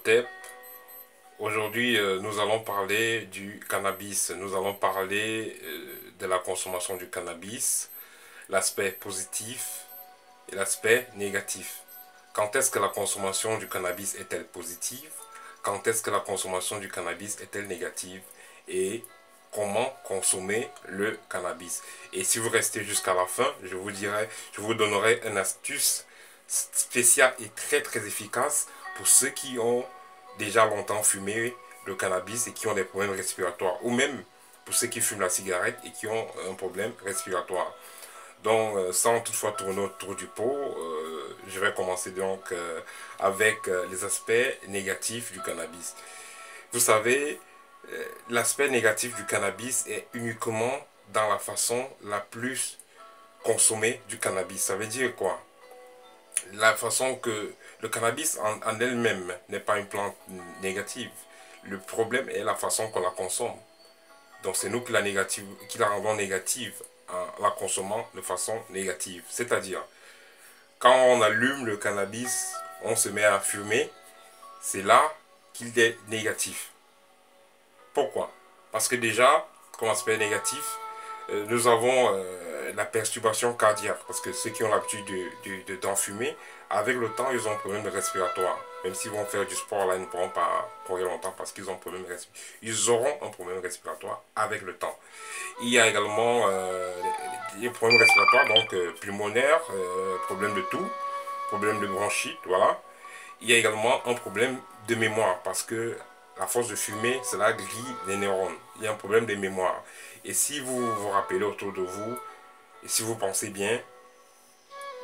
Imhotep. Aujourd'hui, nous allons parler du cannabis. Nous allons parler de la consommation du cannabis, l'aspect positif et l'aspect négatif. Quand est-ce que la consommation du cannabis est-elle positive? Quand est-ce que la consommation du cannabis est-elle négative? Et comment consommer le cannabis? Et si vous restez jusqu'à la fin, je vous donnerai une astuce spéciale et très efficace pour ceux qui ont déjà longtemps fumé le cannabis et qui ont des problèmes respiratoires, ou même pour ceux qui fument la cigarette et qui ont un problème respiratoire. Donc, sans toutefois tourner autour du pot, je vais commencer donc avec les aspects négatifs du cannabis. Vous savez, l'aspect négatif du cannabis est uniquement dans la façon la plus consommée du cannabis. Ça veut dire quoi? La façon que le cannabis en elle-même n'est pas une plante négative. Le problème est la façon qu'on la consomme. Donc c'est nous qui la rendons négative en la consommant de façon négative. C'est-à-dire, quand on allume le cannabis, on se met à fumer, c'est là qu'il est négatif. Pourquoi? Parce que déjà, comme aspect négatif, nous avons la perturbation cardiaque. Parce que ceux qui ont l'habitude d'en fumer, avec le temps, ils ont un problème respiratoire. Même s'ils vont faire du sport, là, ils ne pourront pas courir longtemps parce qu'ils ont un problème respiratoire. Ils auront un problème respiratoire avec le temps. Il y a également les problèmes respiratoires, donc pulmonaires, problème de toux, problème de bronchite, voilà. Il y a également un problème de mémoire parce que la force de fumer, cela grille les neurones. Il y a un problème de mémoire. Et si vous vous rappelez autour de vous, et si vous pensez bien,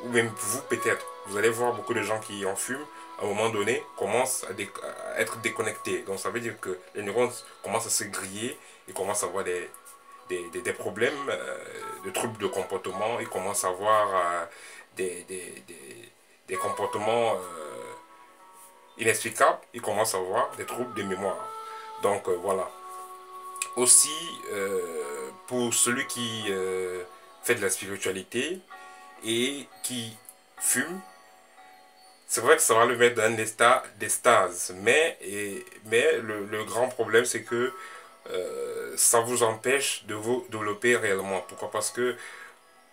ou même vous peut-être, vous allez voir beaucoup de gens qui en fument, à un moment donné, commencent à être déconnectés. Donc ça veut dire que les neurones commencent à se griller et commencent à avoir des problèmes, de troubles de comportement, ils commencent à avoir des comportements inexplicables, ils commencent à avoir des troubles de mémoire. Donc voilà. Aussi, pour celui qui fait de la spiritualité et qui fume, c'est vrai que ça va le mettre dans un état d'extase. Mais le grand problème, c'est que ça vous empêche de vous développer réellement. Pourquoi? Parce que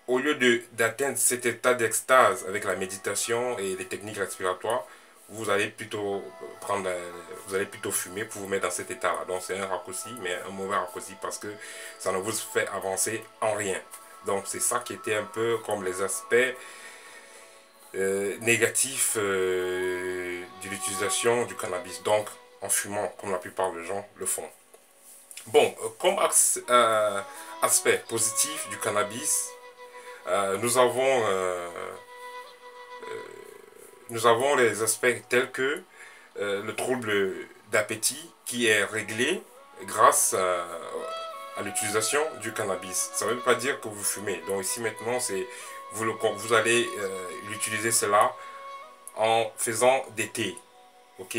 au lieu d'atteindre cet état d'extase avec la méditation et les techniques respiratoires, vous allez plutôt fumer pour vous mettre dans cet état-là. Donc c'est un raccourci, mais un mauvais raccourci parce que ça ne vous fait avancer en rien. Donc c'est ça qui était un peu comme les aspects négatifs de l'utilisation du cannabis. Donc en fumant, comme la plupart des gens le font. Bon, comme aspect positif du cannabis, nous avons les aspects tels que le trouble d'appétit qui est réglé grâce à l'utilisation du cannabis. Ça ne veut pas dire que vous fumez. Donc ici maintenant, vous allez l'utiliser cela en faisant des thés. Ok?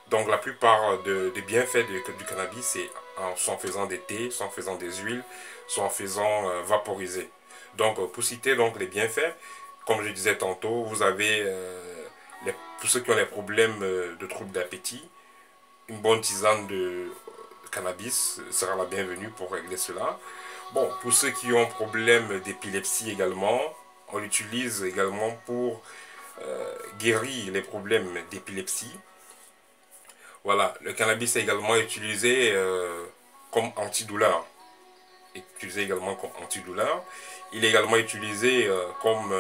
Donc la plupart des bienfaits du cannabis, c'est soit en faisant des thés, soit en faisant des huiles, soit en faisant vaporiser. Donc pour citer donc les bienfaits, comme je disais tantôt, vous avez pour ceux qui ont les problèmes de troubles d'appétit, une bonne tisane de cannabis sera la bienvenue pour régler cela. Bon, pour ceux qui ont problème d'épilepsie également, on l'utilise également pour guérir les problèmes d'épilepsie. Voilà, le cannabis est également utilisé comme antidouleur. Utilisé également comme antidouleur. Il est également utilisé comme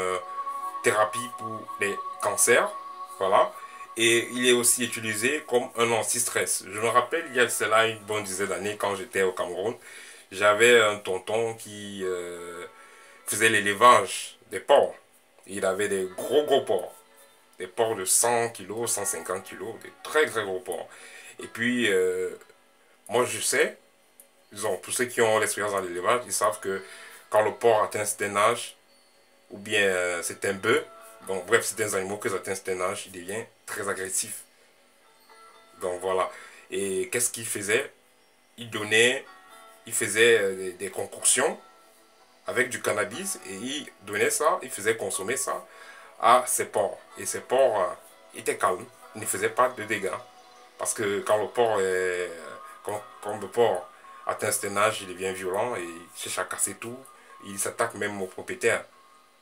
thérapie pour les cancers. Voilà. Et il est aussi utilisé comme un anti-stress. Je me rappelle, il y a cela une bonne dizaine d'années, quand j'étais au Cameroun, j'avais un tonton qui faisait l'élevage des porcs. Il avait des gros porcs. Des porcs de 100 kilos, 150 kilos, des très gros porcs. Et puis, moi je sais, disons, pour ceux qui ont l'expérience dans l'élevage, ils savent que quand le porc atteint un certain âge, ou bien c'est un bœuf, donc bref, c'est un animal qui atteint un certain âge, il devient très agressif. Donc voilà. Et qu'est-ce qu'il faisait? Il faisait des concoctions avec du cannabis et il donnait ça, il faisait consommer ça à ses porcs. Et ses porcs étaient calmes, ils ne faisaient pas de dégâts. Parce que quand le porc est, quand le porc atteint un certain âge, il devient violent et il cherche à casser tout. Il s'attaque même aux propriétaires,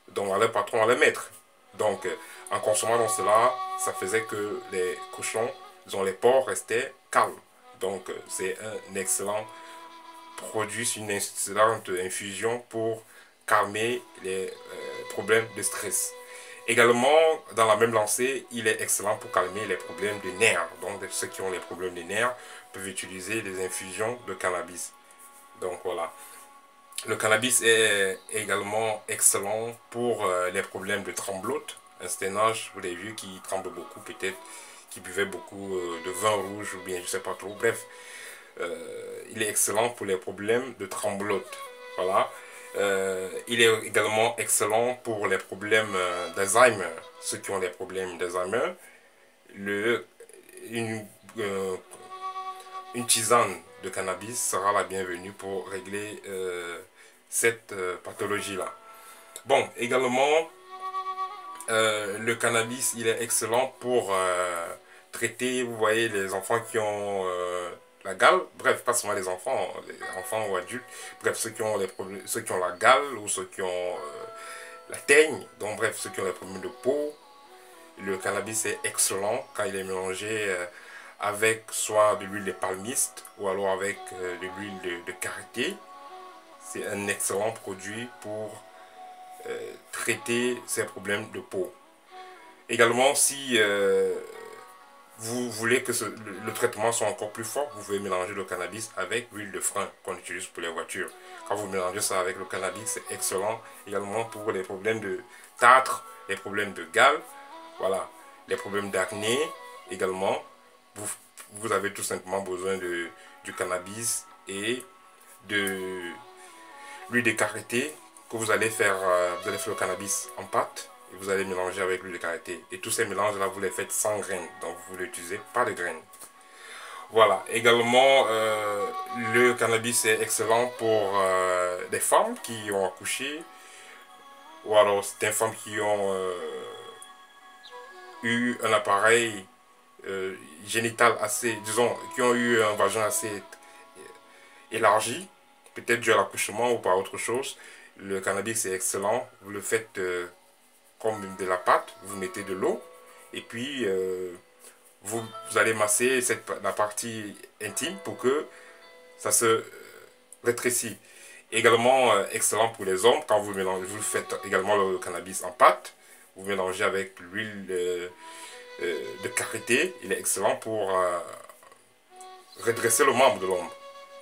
donc à leur patron, à leur maître. Donc, en consommant dans cela, ça faisait que les cochons, disons les porcs, restaient calmes. Donc, c'est un excellent produit, une excellente infusion pour calmer les problèmes de stress. Également, dans la même lancée, il est excellent pour calmer les problèmes de nerfs. Donc, ceux qui ont les problèmes de nerfs peuvent utiliser les infusions de cannabis. Donc, voilà. Le cannabis est également excellent pour les problèmes de tremblote. Un certain âge, pour les vieux qui tremblent beaucoup, peut-être, qui buvaient beaucoup de vin rouge ou bien je sais pas trop. Bref, il est excellent pour les problèmes de tremblote. Voilà. Il est également excellent pour les problèmes d'Alzheimer. Ceux qui ont des problèmes d'Alzheimer, le, une, euh, une tisane de cannabis sera la bienvenue pour régler cette pathologie-là. Bon, également, le cannabis, il est excellent pour traiter, vous voyez, les enfants qui ont la gale, bref, pas seulement les enfants ou adultes, bref, ceux qui ont, ceux qui ont la gale ou ceux qui ont la teigne, donc bref, ceux qui ont les problèmes de peau. Le cannabis est excellent quand il est mélangé avec soit de l'huile de palmiste ou alors avec de l'huile de karité. C'est un excellent produit pour traiter ces problèmes de peau. Également, si vous voulez que le traitement soit encore plus fort, vous pouvez mélanger le cannabis avec l'huile de frein qu'on utilise pour les voitures. Quand vous mélangez ça avec le cannabis, c'est excellent également pour les problèmes de tartre, les problèmes de gale, voilà, les problèmes d'acné également. Vous avez tout simplement besoin du cannabis et de l'huile de karité que vous allez faire le cannabis en pâte et vous allez mélanger avec l'huile de karité. Et tous ces mélanges là, vous les faites sans graines, donc vous n'utilisez pas de graines. Voilà, également le cannabis est excellent pour des femmes qui ont accouché ou alors des femmes qui ont eu un appareil génital assez, disons, qui ont eu un vagin assez élargi, peut-être dû à l'accouchement ou par autre chose. Le cannabis est excellent, vous le faites comme de la pâte, vous mettez de l'eau et puis vous allez masser la partie intime pour que ça se rétrécit. Également excellent pour les hommes quand vous mélangez, vous faites également le cannabis en pâte, vous mélangez avec l'huile de karité, il est excellent pour redresser le membre de l'homme,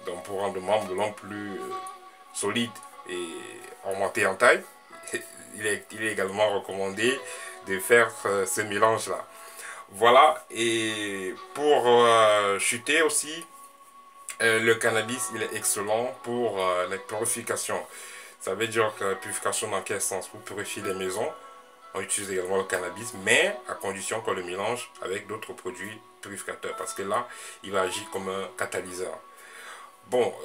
donc pour rendre le membre de l'homme plus solide et augmenter en taille. Il est également recommandé de faire ce mélange là. Voilà, et pour chuter aussi, le cannabis il est excellent pour la purification. Ça veut dire que la purification dans quel sens? Pour purifier les maisons, on utilise également le cannabis, mais à condition qu'on le mélange avec d'autres produits purificateurs, parce que là, il va agir comme un catalyseur. Bon,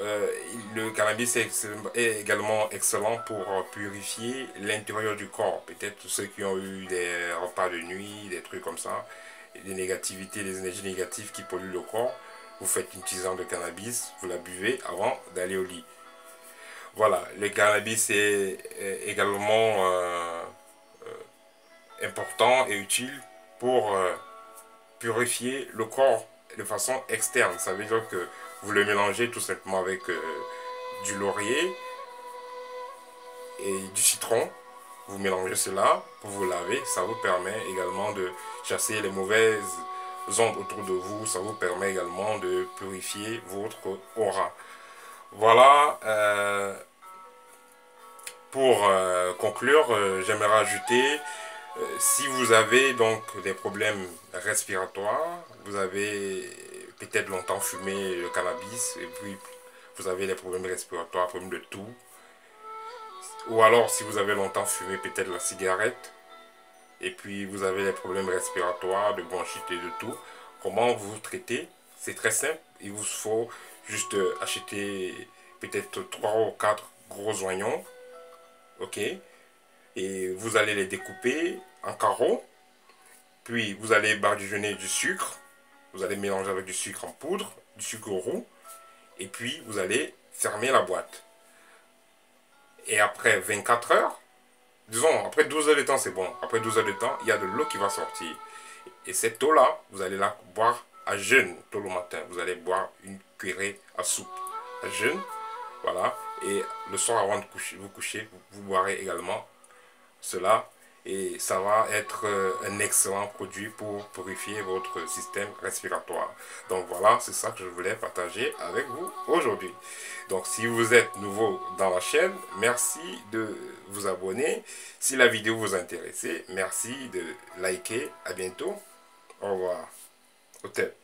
le cannabis est également excellent pour purifier l'intérieur du corps. Peut-être ceux qui ont eu des repas de nuit, des trucs comme ça, des négativités, des énergies négatives qui polluent le corps. Vous faites une tisane de cannabis, vous la buvez avant d'aller au lit. Voilà, le cannabis est également important et utile pour purifier le corps de façon externe. Ça veut dire que vous le mélangez tout simplement avec du laurier et du citron. Vous mélangez cela pour vous laver. Ça vous permet également de chasser les mauvaises ondes autour de vous. Ça vous permet également de purifier votre aura. Voilà. Pour conclure, j'aimerais ajouter si vous avez donc des problèmes respiratoires, vous avez peut-être longtemps fumé le cannabis et puis vous avez des problèmes respiratoires, problèmes de toux, ou alors si vous avez longtemps fumé peut-être la cigarette et puis vous avez des problèmes respiratoires, de bronchite et de tout, comment vous traitez? C'est très simple, il vous faut juste acheter peut-être 3 ou 4 gros oignons, ok? Et vous allez les découper en carreaux. Puis vous allez badigeonner du sucre. Vous allez mélanger avec du sucre en poudre, du sucre roux. Et puis, vous allez fermer la boîte. Et après 24 heures, disons, après 12 heures de temps, c'est bon. Après 12 heures de temps, il y a de l'eau qui va sortir. Et cette eau-là, vous allez la boire à jeûne tôt le matin. Vous allez boire une cuillerée à soupe à jeûne. Voilà. Et le soir, avant de vous coucher, vous boirez également cela. Et ça va être un excellent produit pour purifier votre système respiratoire. Donc voilà, c'est ça que je voulais partager avec vous aujourd'hui. Donc si vous êtes nouveau dans la chaîne, merci de vous abonner. Si la vidéo vous intéresse, merci de liker. À bientôt. Au revoir. Au tête.